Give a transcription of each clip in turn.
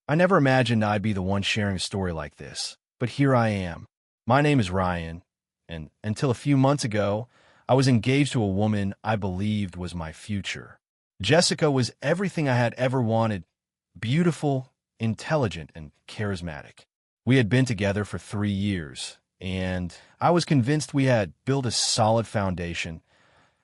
I never imagined I'd be the one sharing a story like this, but here I am. My name is Ryan, and until a few months ago, I was engaged to a woman I believed was my future. Jessica was everything I had ever wanted: beautiful, intelligent, and charismatic. We had been together for 3 years, and I was convinced we had built a solid foundation,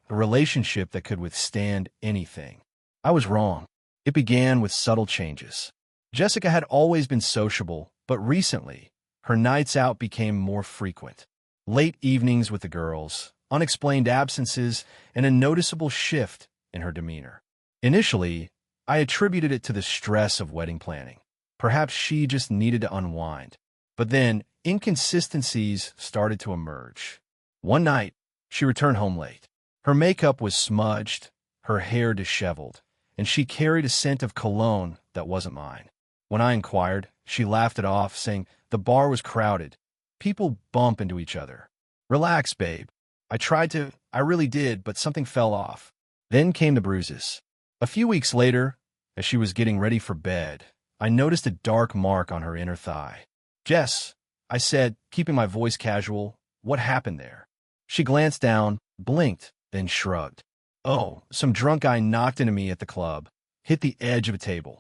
a relationship that could withstand anything. I was wrong. It began with subtle changes. Jessica had always been sociable, but recently, her nights out became more frequent. Late evenings with the girls, unexplained absences, and a noticeable shift in her demeanor. Initially, I attributed it to the stress of wedding planning. Perhaps she just needed to unwind. But then, inconsistencies started to emerge. One night, she returned home late. Her makeup was smudged, her hair disheveled, and she carried a scent of cologne that wasn't mine. When I inquired, she laughed it off, saying the bar was crowded. People bump into each other. Relax, babe. I really did, but something fell off. Then came the bruises. A few weeks later, as she was getting ready for bed, I noticed a dark mark on her inner thigh. Jess, I said, keeping my voice casual, what happened there? She glanced down, blinked, then shrugged. Oh, some drunk guy knocked into me at the club, hit the edge of a table.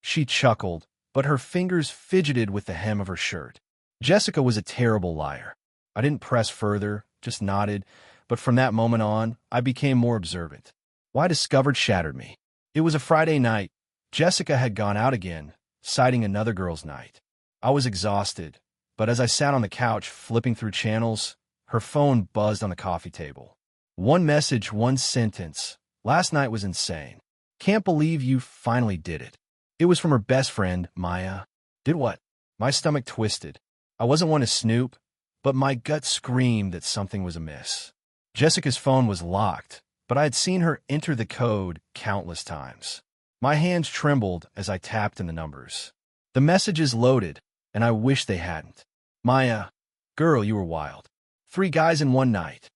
She chuckled, but her fingers fidgeted with the hem of her shirt. Jessica was a terrible liar. I didn't press further, just nodded, but from that moment on, I became more observant. What I discovered shattered me. It was a Friday night. Jessica had gone out again, citing another girl's night. I was exhausted, but as I sat on the couch flipping through channels, her phone buzzed on the coffee table. One message, one sentence. Last night was insane. Can't believe you finally did it. It was from her best friend, Maya. Did what? My stomach twisted. I wasn't one to snoop, but my gut screamed that something was amiss. Jessica's phone was locked, but I had seen her enter the code countless times. My hands trembled as I tapped in the numbers. The messages loaded, and I wished they hadn't. Maya, girl, you were wild. 3 guys in one night.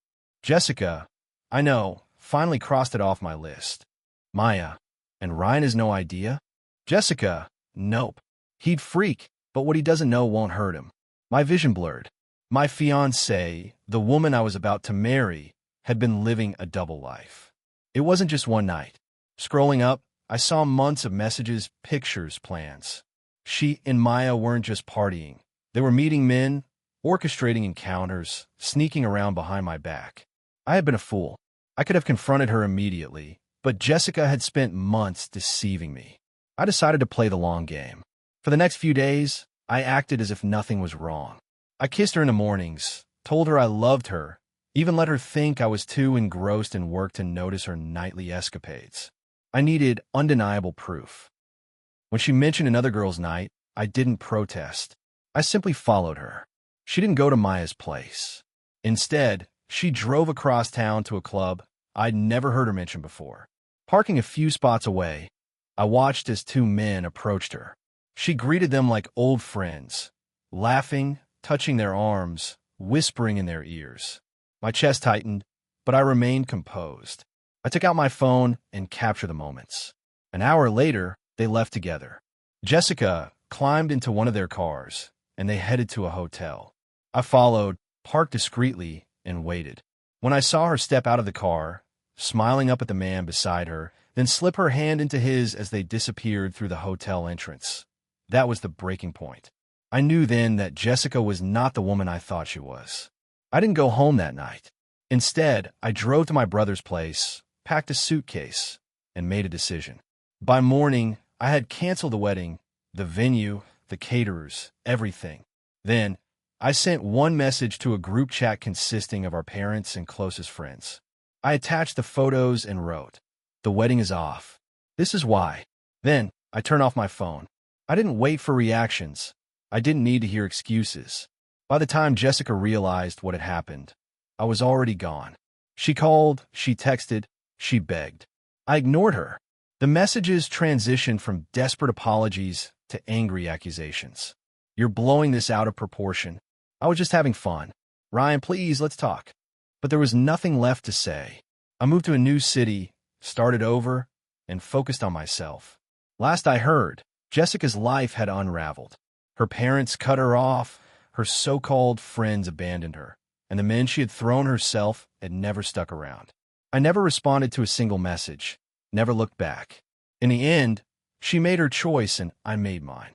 Jessica, I know, finally crossed it off my list. Maya, and Ryan has no idea? Jessica, nope. He'd freak, but what he doesn't know won't hurt him. My vision blurred. My fiancée, the woman I was about to marry, had been living a double life. It wasn't just one night. Scrolling up, I saw months of messages, pictures, plans. She and Maya weren't just partying. They were meeting men, orchestrating encounters, sneaking around behind my back. I had been a fool. I could have confronted her immediately, but Jessica had spent months deceiving me. I decided to play the long game. For the next few days, I acted as if nothing was wrong. I kissed her in the mornings, told her I loved her, even let her think I was too engrossed in work to notice her nightly escapades. I needed undeniable proof. When she mentioned another girl's night, I didn't protest. I simply followed her. She didn't go to Maya's place. Instead, she drove across town to a club I'd never heard her mention before. Parking a few spots away, I watched as 2 men approached her. She greeted them like old friends, laughing, touching their arms, whispering in their ears. My chest tightened, but I remained composed. I took out my phone and captured the moments. An hour later, they left together. Jessica climbed into one of their cars, and they headed to a hotel. I followed, parked discreetly, and waited. When I saw her step out of the car, smiling up at the man beside her, then slip her hand into his as they disappeared through the hotel entrance, that was the breaking point. I knew then that Jessica was not the woman I thought she was. I didn't go home that night. Instead, I drove to my brother's place, packed a suitcase, and made a decision. By morning, I had canceled the wedding, the venue, the caterers, everything. Then, I sent one message to a group chat consisting of our parents and closest friends. I attached the photos and wrote, "The wedding is off. This is why." Then, I turned off my phone. I didn't wait for reactions. I didn't need to hear excuses. By the time Jessica realized what had happened, I was already gone. She called, she texted, she begged. I ignored her. The messages transitioned from desperate apologies to angry accusations. "You're blowing this out of proportion. I was just having fun. Ryan, please, let's talk." But there was nothing left to say. I moved to a new city, started over, and focused on myself. Last I heard, Jessica's life had unraveled. Her parents cut her off, her so-called friends abandoned her, and the men she had thrown herself had never stuck around. I never responded to a single message, never looked back. In the end, she made her choice and I made mine.